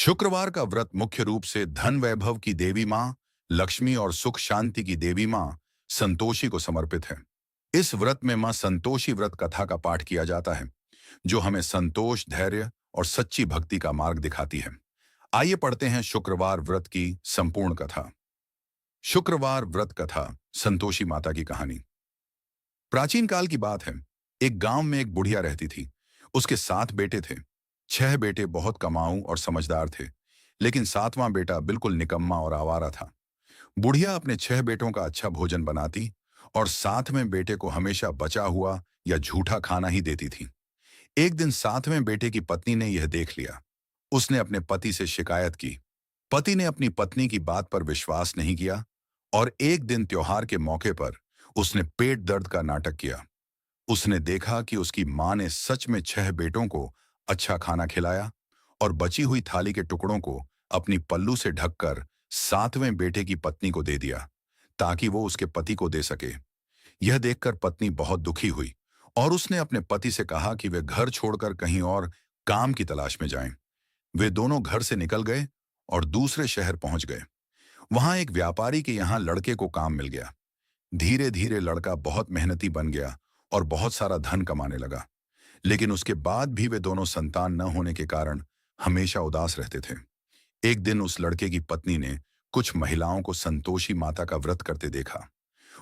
शुक्रवार का व्रत मुख्य रूप से धन वैभव की देवी मां लक्ष्मी और सुख शांति की देवी मां संतोषी को समर्पित है। इस व्रत में मां संतोषी व्रत कथा का पाठ किया जाता है, जो हमें संतोष, धैर्य और सच्ची भक्ति का मार्ग दिखाती है। आइए पढ़ते हैं शुक्रवार व्रत की संपूर्ण कथा। शुक्रवार व्रत कथा, संतोषी माता की कहानी। प्राचीन काल की बात है। एक गांव में एक बुढ़िया रहती थी। उसके 7 बेटे थे। 6 बेटे बहुत कमाऊ और समझदार थे, लेकिन 7वां बेटा बिल्कुल निकम्मा और आवारा था। बुढ़िया अपने 6 बेटों का अच्छा भोजन बनाती और 7वें बेटे को हमेशा बचा हुआ या झूठा खाना ही देती थी। एक दिन 7वें बेटे की पत्नी ने यह देख लिया। उसने अपने पति से शिकायत की। पति ने अपनी पत्नी की बात पर विश्वास नहीं किया और एक दिन त्योहार के मौके पर उसने पेट दर्द का नाटक किया। उसने देखा कि उसकी मां ने सच में 6 बेटों को अच्छा खाना खिलाया और बची हुई थाली के टुकड़ों को अपनी पल्लू से ढककर 7वें बेटे की पत्नी को दे दिया, ताकि वो उसके पति को दे सके। यह देखकर पत्नी बहुत दुखी हुई और उसने अपने पति से कहा कि वे घर छोड़कर कहीं और काम की तलाश में जाएं। वे दोनों घर से निकल गए और दूसरे शहर पहुंच गए। वहां एक व्यापारी के यहाँ लड़के को काम मिल गया। धीरे धीरे लड़का बहुत मेहनती बन गया और बहुत सारा धन कमाने लगा, लेकिन उसके बाद भी वे दोनों संतान न होने के कारण हमेशा उदास रहते थे। एक दिन उस लड़के की पत्नी ने कुछ महिलाओं को संतोषी माता का व्रत करते देखा।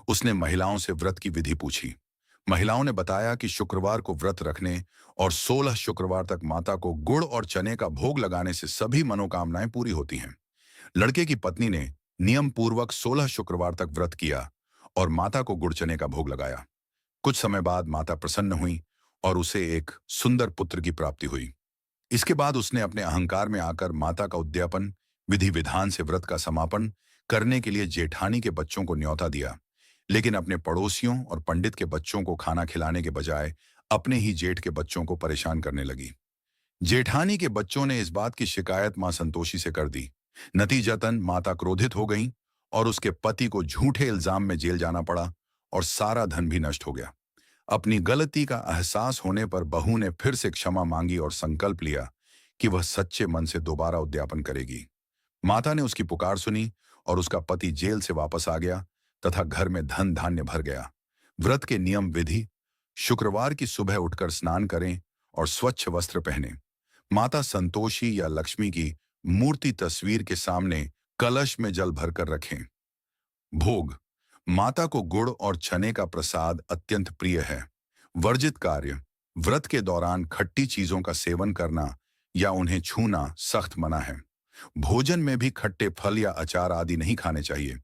उसने महिलाओं से व्रत की विधि पूछी। महिलाओं ने बताया कि शुक्रवार को व्रत रखने और 16 शुक्रवार तक माता को गुड़ और चने का भोग लगाने से सभी मनोकामनाएं पूरी होती हैं। लड़के की पत्नी ने नियम पूर्वक 16 शुक्रवार तक व्रत किया और माता को गुड़ चने का भोग लगाया। कुछ समय बाद माता प्रसन्न हुई और उसे एक सुंदर पुत्र की प्राप्ति हुई। इसके बाद उसने अपने अहंकार में आकर माता का उद्यापन, विधि विधान से व्रत का समापन करने के लिए जेठानी के बच्चों को न्योता दिया, लेकिन अपने पड़ोसियों और पंडित के बच्चों को खाना खिलाने के बजाय अपने ही जेठ के बच्चों को परेशान करने लगी। जेठानी के बच्चों ने इस बात की शिकायत मां संतोषी से कर दी। नतीजतन माता क्रोधित हो गईं और उसके पति को झूठे इल्जाम में जेल जाना पड़ा और सारा धन भी नष्ट हो गया। अपनी गलती का एहसास होने पर बहू ने फिर से क्षमा मांगी और संकल्प लिया कि वह सच्चे मन से दोबारा उद्यापन करेगी। माता ने उसकी पुकार सुनी और उसका पति जेल से वापस आ गया तथा घर में धन धान्य भर गया। व्रत के नियम विधि: शुक्रवार की सुबह उठकर स्नान करें और स्वच्छ वस्त्र पहनें। माता संतोषी या लक्ष्मी की मूर्ति तस्वीर के सामने कलश में जल भरकर रखें। भोग: माता को गुड़ और चने का प्रसाद अत्यंत प्रिय है। वर्जित कार्य: व्रत के दौरान खट्टी चीजों का सेवन करना या उन्हें छूना सख्त मना है। भोजन में भी खट्टे फल या अचार आदि नहीं खाने चाहिए,